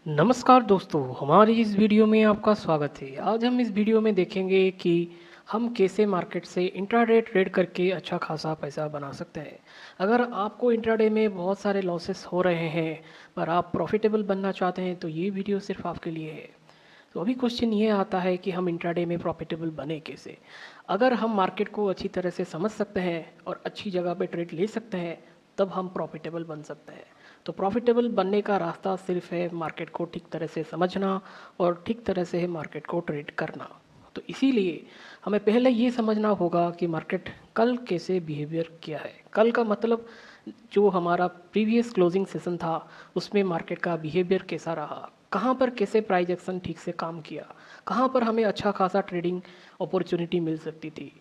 नमस्कार दोस्तों, हमारी इस वीडियो में आपका स्वागत है। आज हम इस वीडियो में देखेंगे कि हम कैसे मार्केट से इंट्राडे ट्रेड करके अच्छा खासा पैसा बना सकते हैं। अगर आपको इंट्राडे में बहुत सारे लॉसेस हो रहे हैं पर आप प्रॉफिटेबल बनना चाहते हैं तो ये वीडियो सिर्फ आपके लिए है। तो अभी क्वेश्चन ये आता है कि हम इंट्राडे में प्रॉफिटेबल बने कैसे। अगर हम मार्केट को अच्छी तरह से समझ सकते हैं और अच्छी जगह पे ट्रेड ले सकते हैं तब हम प्रॉफिटेबल बन सकते हैं। तो प्रॉफिटेबल बनने का रास्ता सिर्फ है मार्केट को ठीक तरह से समझना और ठीक तरह से मार्केट को ट्रेड करना। तो इसीलिए हमें पहले ये समझना होगा कि मार्केट कल कैसे बिहेवियर किया है। कल का मतलब जो हमारा प्रीवियस क्लोजिंग सेशन था उसमें मार्केट का बिहेवियर कैसा रहा, कहाँ पर कैसे प्राइस एक्शन ठीक से काम किया, कहाँ पर हमें अच्छा खासा ट्रेडिंग अपॉर्चुनिटी मिल सकती थी।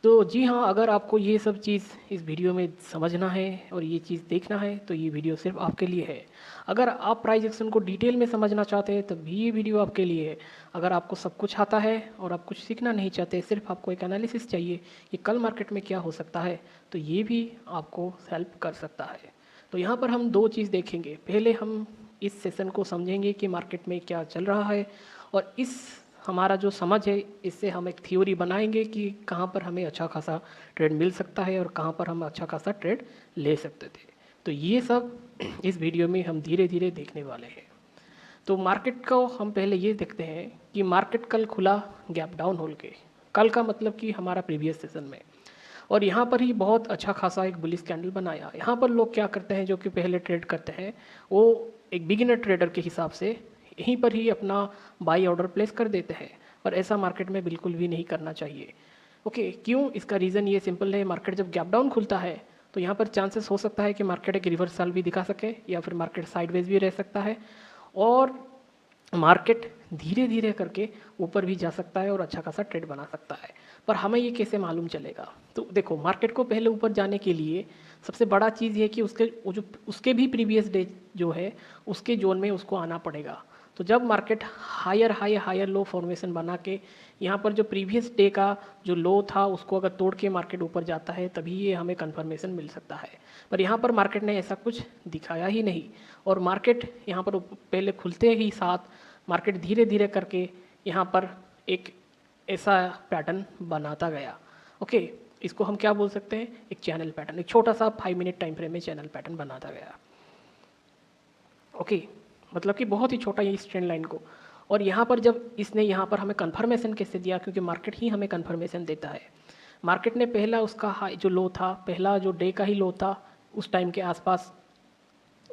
तो जी हाँ, अगर आपको ये सब चीज़ इस वीडियो में समझना है और ये चीज़ देखना है तो ये वीडियो सिर्फ आपके लिए है। अगर आप प्राइस एक्शन को डिटेल में समझना चाहते हैं तब भी ये वीडियो आपके लिए है। अगर आपको सब कुछ आता है और आप कुछ सीखना नहीं चाहते, सिर्फ आपको एक एनालिसिस चाहिए कि कल मार्केट में क्या हो सकता है, तो ये भी आपको हेल्प कर सकता है। तो यहाँ पर हम दो चीज़ देखेंगे। पहले हम इस सेशन को समझेंगे कि मार्केट में क्या चल रहा है, और इस हमारा जो समझ है इससे हम एक थ्योरी बनाएंगे कि कहाँ पर हमें अच्छा खासा ट्रेड मिल सकता है और कहाँ पर हम अच्छा खासा ट्रेड ले सकते थे। तो ये सब इस वीडियो में हम धीरे धीरे देखने वाले हैं। तो मार्केट को हम पहले ये देखते हैं कि मार्केट कल खुला गैप डाउन होल के। कल का मतलब कि हमारा प्रीवियस सेशन में, और यहाँ पर ही बहुत अच्छा खासा एक बुलिश कैंडल बनाया। यहाँ पर लोग क्या करते हैं, जो कि पहले ट्रेड करते हैं, वो एक बिगिनर ट्रेडर के हिसाब से यहीं पर ही अपना बाई ऑर्डर प्लेस कर देते हैं, पर ऐसा मार्केट में बिल्कुल भी नहीं करना चाहिए। ओके, क्यों? इसका रीज़न ये सिंपल है। मार्केट जब गैप डाउन खुलता है तो यहाँ पर चांसेस हो सकता है कि मार्केट एक रिवर्सल भी दिखा सके या फिर मार्केट साइडवेज भी रह सकता है, और मार्केट धीरे धीरे करके ऊपर भी जा सकता है और अच्छा खासा ट्रेड बना सकता है। पर हमें ये कैसे मालूम चलेगा? तो देखो, मार्केट को पहले ऊपर जाने के लिए सबसे बड़ा चीज़ ये कि उसके भी प्रीवियस डे जो है उसके जोन में उसको आना पड़ेगा। तो जब market higher high higher low formation बना के यहाँ पर जो प्रीवियस डे का जो लो था उसको अगर तोड़ के मार्केट ऊपर जाता है तभी ये हमें कंफर्मेशन मिल सकता है। पर यहाँ पर मार्केट ने ऐसा कुछ दिखाया ही नहीं, और मार्केट यहाँ पर पहले खुलते ही साथ मार्केट धीरे धीरे करके यहाँ पर एक ऐसा पैटर्न बनाता गया। ओके, इसको हम क्या बोल सकते हैं? एक चैनल पैटर्न, एक छोटा सा 5 मिनट टाइम फ्रेम में चैनल पैटर्न बनाता गया। ओके, मतलब कि बहुत ही छोटा ये इस ट्रेंड लाइन को। और यहाँ पर जब इसने यहाँ पर हमें कंफर्मेशन कैसे दिया, क्योंकि मार्केट ही हमें कंफर्मेशन देता है। मार्केट ने पहला उसका हाई जो लो था, पहला जो डे का ही लो था उस टाइम के आसपास,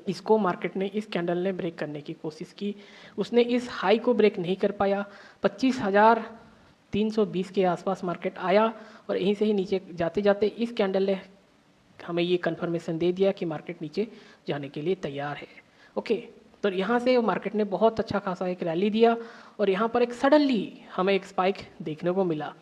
इसको मार्केट ने इस कैंडल ने ब्रेक करने की कोशिश की। उसने इस हाई को ब्रेक नहीं कर पाया। 25,320 के आसपास मार्केट आया और यहीं से ही नीचे जाते जाते इस कैंडल ने हमें ये कंफर्मेशन दे दिया कि मार्केट नीचे जाने के लिए तैयार है। ओके, तो यहाँ से मार्केट ने बहुत अच्छा खासा एक रैली दिया और यहाँ पर एक सडनली हमें एक स्पाइक देखने को मिला।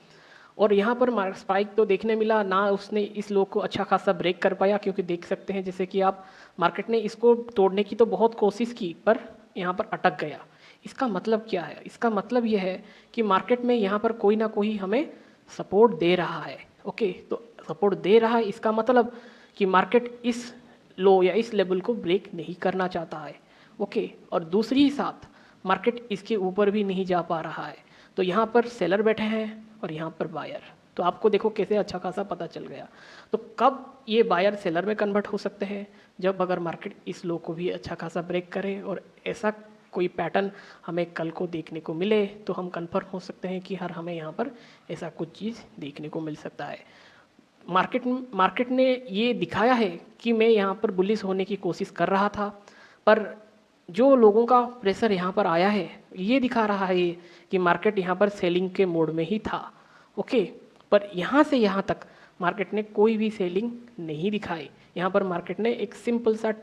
और यहाँ पर स्पाइक तो देखने मिला ना, उसने इस लो को अच्छा खासा ब्रेक कर पाया, क्योंकि देख सकते हैं जैसे कि आप, मार्केट ने इसको तोड़ने की तो बहुत कोशिश की पर यहाँ पर अटक गया। इसका मतलब क्या है? इसका मतलब यह है कि मार्केट में यहाँ पर कोई ना कोई हमें सपोर्ट दे रहा है। ओके, तो सपोर्ट दे रहा है इसका मतलब कि मार्केट इस लो या इस लेवल को ब्रेक नहीं करना चाहता है। ओके, और दूसरी ही साथ मार्केट इसके ऊपर भी नहीं जा पा रहा है। तो यहाँ पर सेलर बैठे हैं और यहाँ पर बायर। तो आपको देखो कैसे अच्छा खासा पता चल गया। तो कब ये बायर सेलर में कन्वर्ट हो सकते हैं? जब अगर मार्केट इस लो को भी अच्छा खासा ब्रेक करे और ऐसा कोई पैटर्न हमें कल को देखने को मिले तो हम कन्फर्म हो सकते हैं कि हमें यहाँ पर ऐसा कुछ चीज़ देखने को मिल सकता है। मार्केट ने ये दिखाया है कि मैं यहाँ पर बुलिश होने की कोशिश कर रहा था, पर जो लोगों का प्रेशर यहाँ पर आया है ये दिखा रहा है कि मार्केट यहाँ पर सेलिंग के मोड में ही था। ओके, पर यहाँ से यहाँ तक मार्केट ने कोई भी सेलिंग नहीं दिखाई। यहाँ पर मार्केट ने एक सिंपल सा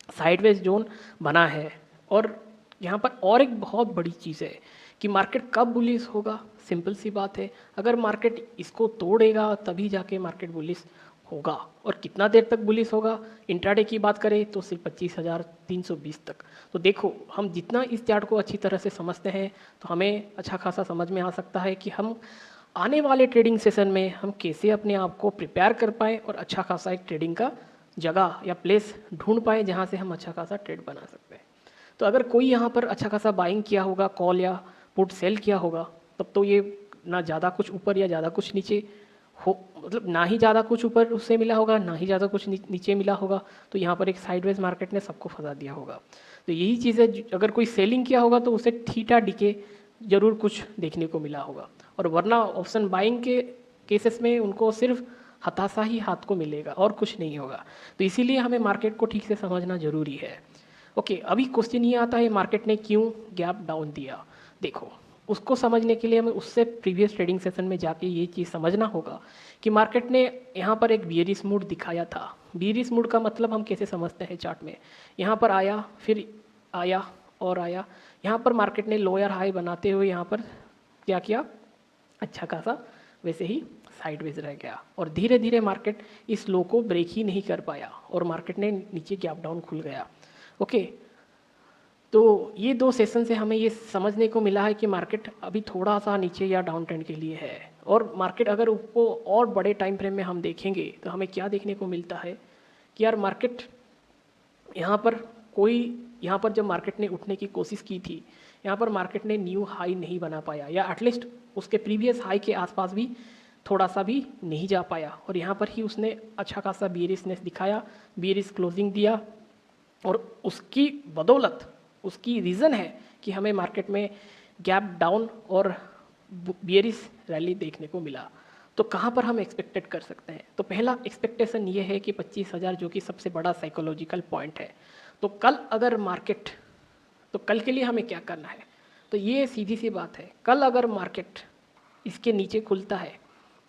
साइडवेज जोन बना है। और यहाँ पर और एक बहुत बड़ी चीज़ है कि मार्केट कब बुलिश होगा। सिंपल सी बात है, अगर मार्केट इसको तोड़ेगा तभी जाके मार्केट बुलिश होगा। और कितना देर तक बुलिश होगा? इंट्राडे की बात करें तो सिर्फ 25,320 तक। तो देखो, हम जितना इस चार्ट को अच्छी तरह से समझते हैं तो हमें अच्छा खासा समझ में आ सकता है कि हम आने वाले ट्रेडिंग सेशन में हम कैसे अपने आप को प्रिपेयर कर पाएँ और अच्छा खासा एक ट्रेडिंग का जगह या प्लेस ढूंढ पाएँ जहाँ से हम अच्छा खासा ट्रेड बना सकते हैं। तो अगर कोई यहाँ पर अच्छा खासा बाइंग किया होगा, कॉल या पुट सेल किया होगा, तब तो ये ना ज़्यादा कुछ ऊपर या ज़्यादा कुछ नीचे हो, मतलब ना ही ज़्यादा कुछ ऊपर उससे मिला होगा, ना ही ज़्यादा कुछ नीचे मिला होगा। तो यहाँ पर एक साइडवेज मार्केट ने सबको फंसा दिया होगा। तो यही चीज़ है, अगर कोई सेलिंग किया होगा तो उसे थीटा डीके जरूर कुछ देखने को मिला होगा, और वरना ऑप्शन बाइंग के केसेस में उनको सिर्फ हताशा ही हाथ को मिलेगा और कुछ नहीं होगा। तो इसीलिए हमें मार्केट को ठीक से समझना जरूरी है। ओके, अभी क्वेश्चन ये आता है मार्केट ने क्यों गैप डाउन दिया। देखो, उसको समझने के लिए हमें उससे प्रीवियस ट्रेडिंग सेशन में जाके ये चीज़ समझना होगा कि मार्केट ने यहाँ पर एक बियरिश मूड दिखाया था। बियरिश मूड का मतलब हम कैसे समझते हैं चार्ट में, यहाँ पर आया, फिर आया और आया, यहाँ पर मार्केट ने लोअर हाई बनाते हुए यहाँ पर क्या किया, अच्छा खासा वैसे ही साइडवेज रह गया, और धीरे धीरे मार्केट इस लो को ब्रेक ही नहीं कर पाया और मार्केट ने नीचे गैप डाउन खुल गया। ओके, तो ये दो सेशन से हमें ये समझने को मिला है कि मार्केट अभी थोड़ा सा नीचे या डाउन ट्रेंड के लिए है, और मार्केट अगर उसको और बड़े टाइम फ्रेम में हम देखेंगे तो हमें क्या देखने को मिलता है कि यार मार्केट यहाँ पर जब मार्केट ने उठने की कोशिश की थी, यहाँ पर मार्केट ने न्यू हाई नहीं बना पाया, या एटलीस्ट उसके प्रीवियस हाई के आसपास भी थोड़ा सा भी नहीं जा पाया, और यहाँ पर ही उसने अच्छा खासा बियरिशनेस दिखाया, बियरिश क्लोजिंग दिया, और उसकी बदौलत उसकी रीज़न है कि हमें मार्केट में गैप डाउन और बियरिश रैली देखने को मिला। तो कहाँ पर हम एक्सपेक्टेड कर सकते हैं, तो पहला एक्सपेक्टेशन ये है कि 25,000 जो कि सबसे बड़ा साइकोलॉजिकल पॉइंट है। तो कल के लिए हमें क्या करना है, तो ये सीधी सी बात है, कल अगर मार्केट इसके नीचे खुलता है,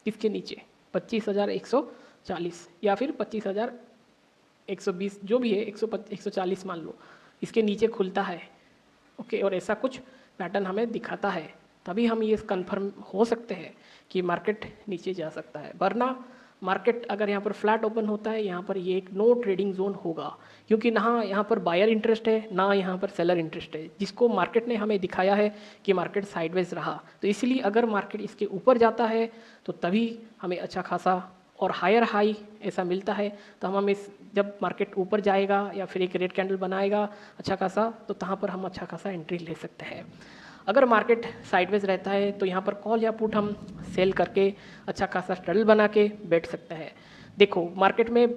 इसके नीचे 25,140 या फिर 25,120 जो भी है, 140 मान लो, इसके नीचे खुलता है, ओके, और ऐसा कुछ पैटर्न हमें दिखाता है, तभी हम ये कंफर्म हो सकते हैं कि मार्केट नीचे जा सकता है। वरना मार्केट अगर यहाँ पर फ्लैट ओपन होता है, यहाँ पर ये एक नो ट्रेडिंग जोन होगा, क्योंकि ना यहाँ पर बायर इंटरेस्ट है, ना यहाँ पर सेलर इंटरेस्ट है, जिसको मार्केट ने हमें दिखाया है कि मार्केट साइडवेज रहा। तो इसलिए अगर मार्केट इसके ऊपर जाता है तो तभी हमें अच्छा खासा और हायर हाई ऐसा मिलता है, तो हमें जब मार्केट ऊपर जाएगा या फिर एक रेड कैंडल बनाएगा अच्छा खासा, तो तहाँ पर हम अच्छा खासा एंट्री ले सकते हैं। अगर मार्केट साइडवेज रहता है तो यहाँ पर कॉल या पुट हम सेल करके अच्छा खासा स्ट्रगल बना के बैठ सकते हैं। देखो, मार्केट में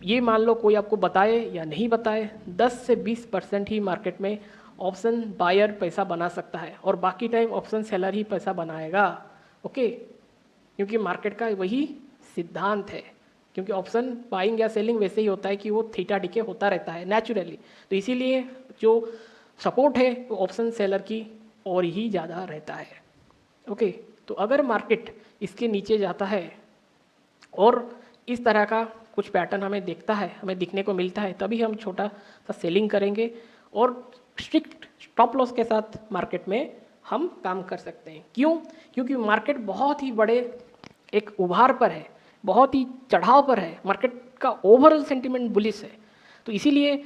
ये मान लो कोई आपको बताए या नहीं बताए, 10 से 20% ही मार्केट में ऑप्शन बायर पैसा बना सकता है, और बाकी टाइम ऑप्शन सेलर ही पैसा बनाएगा। ओके, क्योंकि मार्केट का वही सिद्धांत है, क्योंकि ऑप्शन बाइंग या सेलिंग वैसे ही होता है कि वो थीटा डीके होता रहता है नेचुरली। तो इसीलिए जो सपोर्ट है वो ऑप्शन सेलर की और ही ज़्यादा रहता है। ओके, तो अगर मार्केट इसके नीचे जाता है और इस तरह का कुछ पैटर्न हमें दिखने को मिलता है, तभी हम छोटा सा सेलिंग करेंगे और स्ट्रिक्ट स्टॉप लॉस के साथ मार्केट में हम काम कर सकते हैं। क्यों? क्योंकि मार्केट बहुत ही बड़े एक उभार पर है, बहुत ही चढ़ाव पर है, मार्केट का ओवरऑल सेंटिमेंट बुलिश है। तो इसीलिए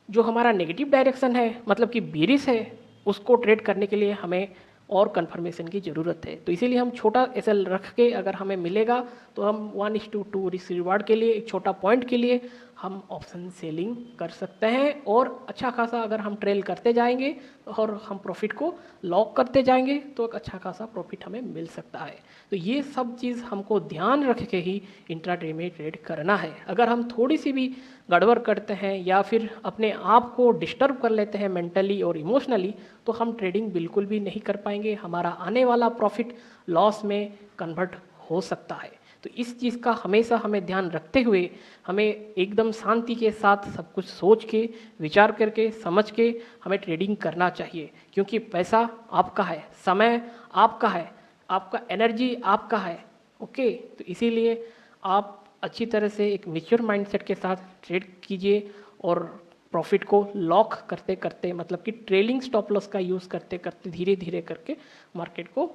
जो हमारा नेगेटिव डायरेक्शन है, मतलब कि बेरिश है, उसको ट्रेड करने के लिए हमें और कंफर्मेशन की ज़रूरत है। तो इसीलिए हम छोटा एसएल रख के अगर हमें मिलेगा तो हम 1:2 रिस्क रिवार्ड के लिए, एक छोटा पॉइंट के लिए हम ऑप्शन सेलिंग कर सकते हैं, और अच्छा खासा अगर हम ट्रेल करते जाएंगे और हम प्रॉफिट को लॉक करते जाएंगे तो एक अच्छा खासा प्रॉफिट हमें मिल सकता है। तो ये सब चीज़ हमको ध्यान रख के ही इंट्राडे में ट्रेड करना है। अगर हम थोड़ी सी भी गड़बड़ करते हैं या फिर अपने आप को डिस्टर्ब कर लेते हैं मेंटली और इमोशनली, तो हम ट्रेडिंग बिल्कुल भी नहीं कर पाएंगे, हमारा आने वाला प्रॉफिट लॉस में कन्वर्ट हो सकता है। तो इस चीज़ का हमेशा हमें ध्यान रखते हुए हमें एकदम शांति के साथ सब कुछ सोच के, विचार करके, समझ के हमें ट्रेडिंग करना चाहिए, क्योंकि पैसा आपका है, समय आपका है, आपका एनर्जी आपका है। ओके, तो इसीलिए आप अच्छी तरह से एक मैच्योर माइंडसेट के साथ ट्रेड कीजिए और प्रॉफिट को लॉक करते करते, मतलब कि ट्रेलिंग स्टॉप लॉस का यूज़ करते करते धीरे धीरे करके मार्केट को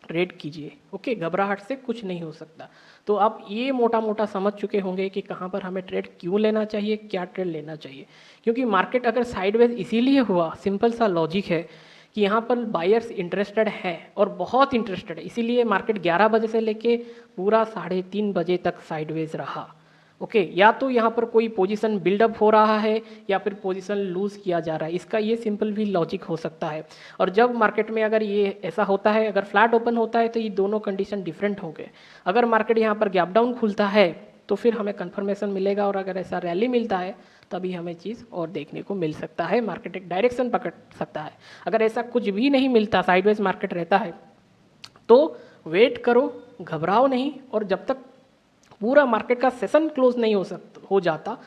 ट्रेड कीजिए। ओके, घबराहट से कुछ नहीं हो सकता। तो आप ये मोटा मोटा समझ चुके होंगे कि कहाँ पर हमें ट्रेड क्यों लेना चाहिए, क्या ट्रेड लेना चाहिए। क्योंकि मार्केट अगर साइडवेज इसीलिए हुआ, सिंपल सा लॉजिक है कि यहाँ पर बायर्स इंटरेस्टेड हैं और बहुत इंटरेस्टेड है, इसीलिए मार्केट 11 बजे से लेके पूरा 3:30 बजे तक साइडवेज रहा। ओके या तो यहाँ पर कोई पोजीशन बिल्डअप हो रहा है या फिर पोजीशन लूज किया जा रहा है, इसका ये सिंपल भी लॉजिक हो सकता है। और जब मार्केट में अगर ये ऐसा होता है, अगर फ्लैट ओपन होता है तो ये दोनों कंडीशन डिफरेंट होंगे। अगर मार्केट यहाँ पर गैप डाउन खुलता है तो फिर हमें कंफर्मेशन मिलेगा, और अगर ऐसा रैली मिलता है तभी हमें चीज़ और देखने को मिल सकता है, मार्केट एक डायरेक्शन पकड़ सकता है। अगर ऐसा कुछ भी नहीं मिलता, साइडवेज मार्केट रहता है, तो वेट करो, घबराओ नहीं, और जब तक पूरा मार्केट का सेशन क्लोज नहीं हो जाता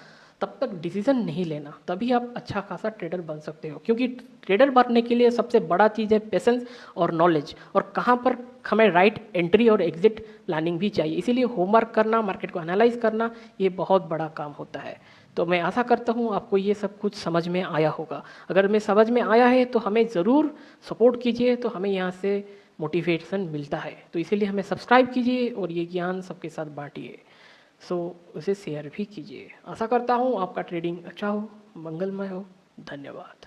तब तक डिसीजन नहीं लेना, तभी आप अच्छा खासा ट्रेडर बन सकते हो। क्योंकि ट्रेडर बनने के लिए सबसे बड़ा चीज़ है पेशेंस और नॉलेज, और कहाँ पर हमें राइट एंट्री और एग्जिट प्लानिंग भी चाहिए। इसीलिए होमवर्क करना, मार्केट को एनालाइज करना, ये बहुत बड़ा काम होता है। तो मैं आशा करता हूँ आपको ये सब कुछ समझ में आया होगा। अगर मैं समझ में आया है तो हमें ज़रूर सपोर्ट कीजिए, तो हमें यहाँ से मोटिवेशन मिलता है। तो इसीलिए हमें सब्सक्राइब कीजिए और ये ज्ञान सबके साथ बांटिए। उसे शेयर भी कीजिए। आशा करता हूँ आपका ट्रेडिंग अच्छा हो, मंगलमय हो। धन्यवाद।